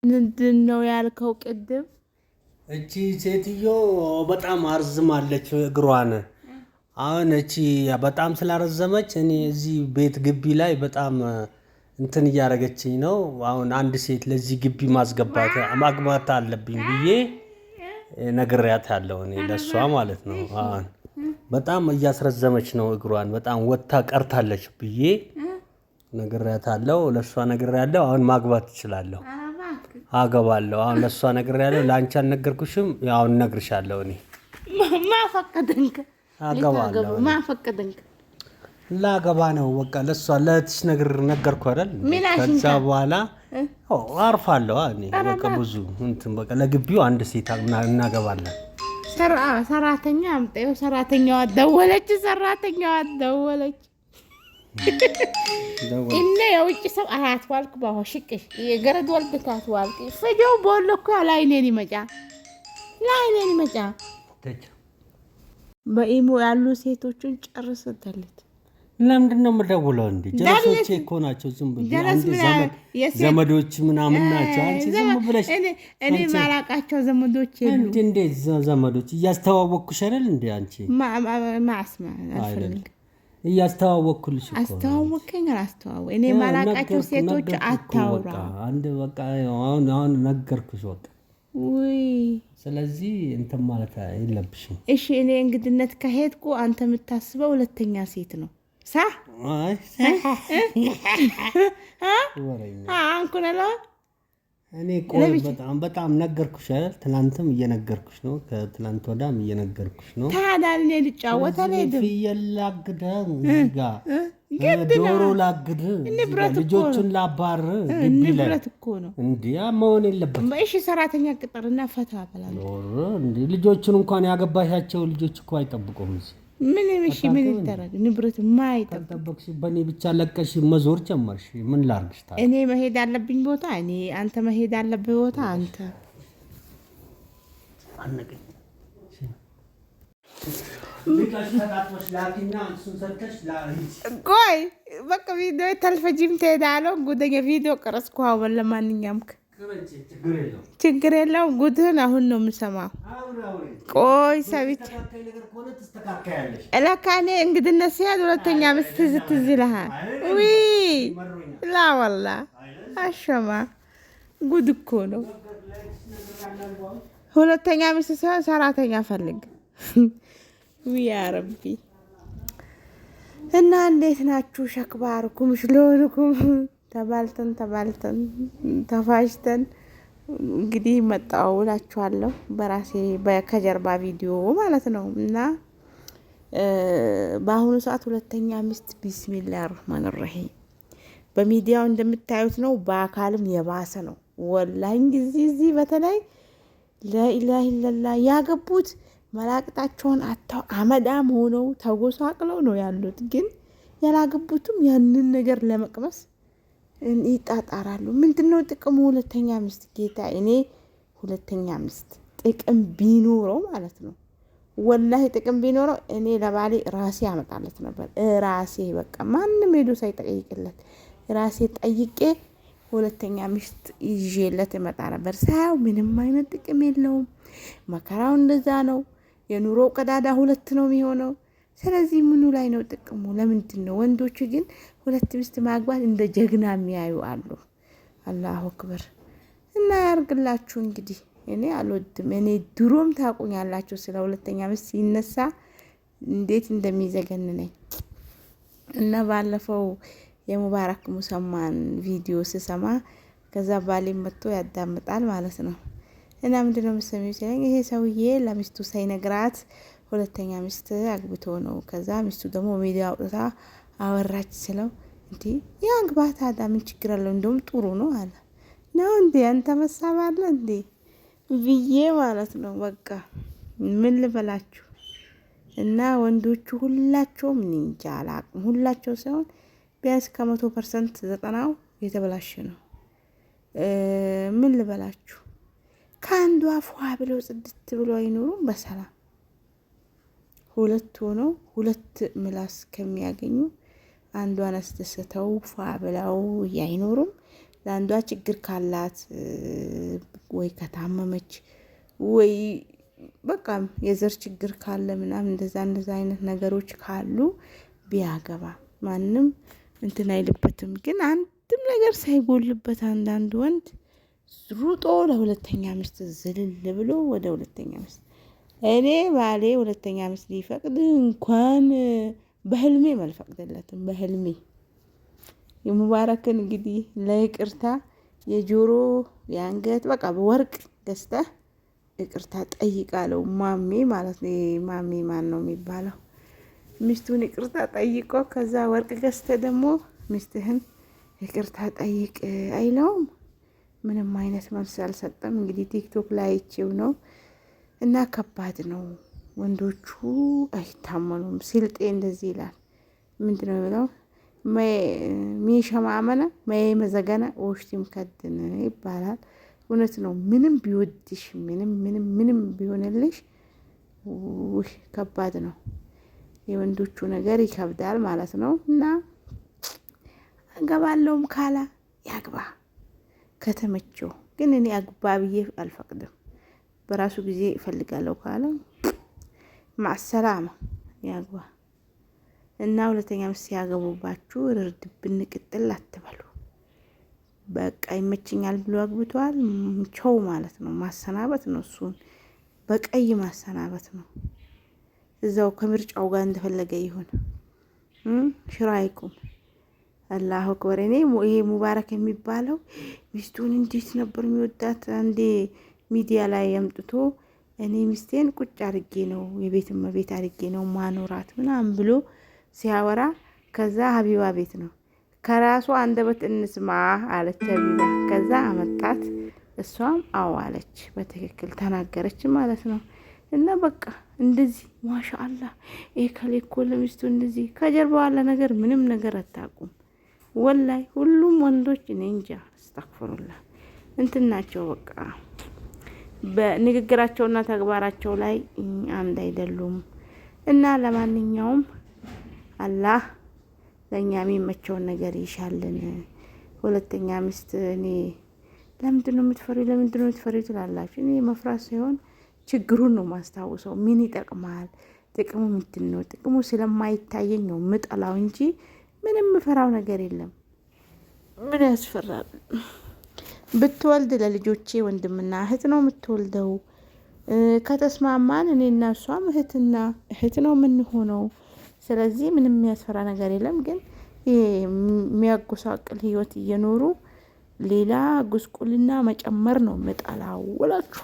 ምንድነው ያልከው ቅድም? እቺ ሴትዮ በጣም አርዝማለች እግሯን። አሁን እቺ በጣም ስላረዘመች እኔ እዚህ ቤት ግቢ ላይ በጣም እንትን እያደረገችኝ ነው። አሁን አንድ ሴት ለዚህ ግቢ ማግባት አለብኝ ብዬ ነግሬያታለሁ። እኔ ለሷ ማለት ነው። አሁን በጣም እያስረዘመች ነው እግሯን፣ በጣም ወጣ ቀርታለች ብዬ ነግሬያታለሁ። ለሷ ነግሬያለሁ። አሁን ማግባት እችላለሁ፣ አገባለሁ። አሁን ለሷ ነግሬያለሁ። ላንቺ አልነገርኩሽም። አሁን እነግርሻለሁ። እኔ ማፈቀደንከ አገባለሁ። ማፈቀደንከ ላገባ ነው። በቃ ለሷ ለእህትሽ ነገርኩ አይደል? ከዛ በኋላ አርፋለሁ። እኔ በቃ ብዙ እንትን በቃ ለግቢው አንድ ሴት እናገባለን። ሰራተኛ አምጣው። ሰራተኛዋ ደወለች። እነ የውጭ ሰው አያት ዋልክ ባሆሽቅሽ የገረድ ወልድካት ዋልክ ፈጆው ቦልኩ ላይኔን ይመጫ በኢሞ ያሉ ሴቶችን ጨርሰተልት። ለምንድን ነው የምደውለው እንዴ? ጀለሶቼ እኮ ናቸው። ዝም ብለሽ አንድ ዘመዶች ምናምን ናቸው። አንቺ ዝም ብለሽ እኔ ማላቃቸው ዘመዶች የሉ እንዴ? ዘመዶች እያስተዋወቅኩሽ አይደል እንዴ? አንቺ ማስማ አልፈልግ እያስተዋወቅኩልሽ እኮ አስተዋወቀኝ። እኔ ማላቃቸው ሴቶች አታውራ። አንድ በቃ አሁን ነገርኩሽ በቃ። ውይ ስለዚህ እንትን ማለት የለብሽም። እሺ እኔ እንግድነት ከሄድኩ አንተ የምታስበው ሁለተኛ ሴት ነው ሳ አንኩነላ እኔ ቆይ በጣም ነገርኩሽ አይደል? ትናንትም እየነገርኩሽ ነው፣ ከትናንት ወዳም እየነገርኩሽ ነው። ታዲያ እኔ ልጫወት አልሄድም። ፍየል ላግድ ዶሮ ላግድ ልጆቹን ላባር ንብረት እኮ ነው እንዴ? መሆን የለበትም። እሺ ሰራተኛ ቅጥርና ፈታ በላለሁ እንዴ? ልጆቹን እንኳን ያገባሻቸው ልጆች እኮ አይጠብቁም እዚህ ምን ይደረግ? ንብረት ማይጠበቅሽ በእኔ ብቻ ለቀሽ መዞር ጀመርሽ። ምን ላርግሽ ታዲያ? እኔ መሄድ አለብኝ ቦታ እኔ፣ አንተ መሄድ አለብህ ቦታ አንተ። አንገኝ ቆይ በቃ ቪዲዮ ተልፈጂም ትሄዳለህ። ጉደኛ ቪዲዮ ቀረጽኩ። አሁን ለማንኛውም ችግር የለውም። ጉድህን አሁን ነው የምሰማው። ቆይ ሰቢት ለካ እኔ እንግድነት ሲሄድ ሁለተኛ ሚስት ትዝ ይልሃል። ውይ ላ ወላ አሸማ ጉድ እኮ ነው። ሁለተኛ ሚስት ሲሆን ሰራተኛ ፈልግ። ውይ ያ ረቢ። እና እንዴት ናችሁ? ሸክባርኩም ሽሎንኩም ተባልተን ተፋሽተን እንግዲህ መጣሁ እላችኋለሁ። በራሴ ከጀርባ ቪዲዮ ማለት ነው። እና በአሁኑ ሰዓት ሁለተኛ ሚስት ቢስሚላህ ረህማን ረሂም በሚዲያው እንደምታዩት ነው። በአካልም የባሰ ነው ወላሂ። እዚህ በተለይ ላኢላሀ ኢለላህ ያገቡት መላቅጣቸውን አታው አመዳም ሆነው ተጎሳቅለው ነው ያሉት። ግን ያላገቡትም ያንን ነገር ለመቅመስ ይጣጣራሉ። ምንድነው ጥቅሙ? ሁለተኛ ሚስት ጌታ፣ እኔ ሁለተኛ ሚስት ጥቅም ቢኖረው ማለት ነው ወላሂ ጥቅም ቢኖረው እኔ ለባሌ ራሴ አመጣለት ነበር። ራሴ በቃ ማንም ሄዶ ሳይጠይቅለት ራሴ ጠይቄ ሁለተኛ ሚስት ይዤለት እመጣ ነበር። ሳያው ምንም አይነት ጥቅም የለውም። መከራው እንደዛ ነው። የኑሮ ቀዳዳ ሁለት ነው የሚሆነው። ስለዚህ ምኑ ላይ ነው ጥቅሙ? ለምንድን ነው ወንዶች ግን ሁለት ሚስት ማግባት እንደ ጀግና የሚያዩ አሉ? አላሁ አክበር። እና ያርግላችሁ እንግዲህ። እኔ አልወድም። እኔ ድሮም ታቁኛላችሁ ስለ ሁለተኛ ሚስት ሲነሳ እንዴት እንደሚዘገንነኝ። እና ባለፈው የሙባረክ ሙሰማን ቪዲዮ ስሰማ ከዛ ባሌ መጥቶ ያዳምጣል ማለት ነው። እና ምንድነው የምትሰሚው ሲለኝ ይሄ ሰውዬ ለሚስቱ ሳይነግራት ሁለተኛ ሚስት አግብቶ ነው። ከዛ ሚስቱ ደግሞ ሚዲያ አውጥታ አወራች ስለው እንዴ ያግባት ታዲያ ምን ችግር አለው? እንደውም ጥሩ ነው አለ። ነው እንዴ አንተ መሳባለ እንዴ ብዬ ማለት ነው። በቃ ምን ልበላችሁ። እና ወንዶቹ ሁላቸውም እንጃ አላቅም፣ ሁላቸው ሳይሆን ቢያንስ ከ100% 90 የተበላሸ ነው። ምን ልበላችሁ። ከአንዱ አፏ ብለው ጽድት ብለው አይኖሩም በሰላም። ሁለት ሆነው ሁለት ምላስ ከሚያገኙ አንዷን አስደስተው ፏ ብለው አይኖሩም። ለአንዷ ችግር ካላት ወይ ከታመመች ወይ በቃ የዘር ችግር ካለ ምናምን እንደዛ አይነት ነገሮች ካሉ ቢያገባ ማንም እንትን አይልበትም። ግን አንድም ነገር ሳይጎልበት አንዳንድ ወንድ ሩጦ ለሁለተኛ ሚስት ዝልል ብሎ ወደ ሁለተኛ ሚስት እኔ ባሌ ሁለተኛ ሚስት ሊፈቅድ እንኳን በህልሜ አልፈቅድለትም። በህልሜ የሙባረክን እንግዲህ ለይቅርታ የጆሮ የአንገት በቃ በወርቅ ገዝተህ ይቅርታ ጠይቃለው ማሜ ማለት ነው። ማሜ ማን ነው የሚባለው? ሚስቱን ይቅርታ ጠይቆ ከዛ ወርቅ ገዝተህ ደግሞ ሚስትህን ይቅርታ ጠይቅ አይለውም። ምንም አይነት መልስ አልሰጠም። እንግዲህ ቲክቶክ ላይ አይቼው ነው እና ከባድ ነው። ወንዶቹ አይታመኑም። ስልጤ እንደዚህ ይላል። ምንድነው የሚለው? ሚሸማመነ መይ መዘገነ ወሽቲም ከድን ይባላል። እውነት ነው። ምንም ቢወድሽ ምንም ቢሆንልሽ ከባድ ነው። የወንዶቹ ነገር ይከብዳል ማለት ነው። እና አገባለሁም ካላ ያግባ ከተመቸው። ግን እኔ አግባ ብዬ አልፈቅድም። በራሱ ጊዜ እፈልጋለሁ ካለ ማሰላማ ያግባ። እና ሁለተኛ ሚስት ያገቡባችሁ ርድብን ቅጥል አትበሉ። በቃ ይመችኛል ብሎ አግብቷል ቸው ማለት ነው። ማሰናበት ነው። እሱን በቀይ ማሰናበት ነው። እዛው ከምርጫው ጋር እንደፈለገ ይሁን። ሽራይኩም አላሁ አክበር። እኔ ይሄ ሙባረክ የሚባለው ሚስቱን እንዴት ነበር የሚወዳት? አንዴ ሚዲያ ላይ አምጥቶ እኔ ሚስቴን ቁጭ አድርጌ ነው የቤት እመቤት አድርጌ ነው ማኖራት ምናምን ብሎ ሲያወራ፣ ከዛ ሀቢባ ቤት ነው ከራሱ አንደበት እንስማ አለች ሀቢባ። ከዛ አመጣት። እሷም አዎ አለች፣ በትክክል ተናገረች ማለት ነው። እና በቃ እንደዚህ ማሻአላህ ይሄ ከሌኮ ለሚስቱ እንደዚህ ከጀርባው ያለ ነገር ምንም ነገር አታውቁም። ወላይ ሁሉም ወንዶች እኔ እንጃ አስተግፍሩላህ እንትን ናቸው። በቃ በንግግራቸውና ተግባራቸው ላይ አንድ አይደሉም። እና ለማንኛውም አላህ ለኛ የሚመቸውን ነገር ይሻልን። ሁለተኛ ሚስት እኔ ለምንድነው የምትፈሪው ትላላችሁ? እኔ መፍራት ሳይሆን ችግሩን ነው ማስታውሰው። ምን ይጠቅማል? ጥቅሙ ምንድነው? ጥቅሙ ስለማይታየኝ ነው ምጠላው እንጂ ምንም ምፈራው ነገር የለም። ምን ያስፈራል? ብትወልድ ለልጆቼ ወንድምና እህት ነው የምትወልደው። ከተስማማን እኔና እሷም እህት ነው የምንሆነው። ስለዚህ ምንም የሚያስፈራ ነገር የለም። ግን የሚያጎሳቅል ህይወት እየኖሩ ሌላ ጉስቁልና መጨመር ነው ምጠላው እላችሁ።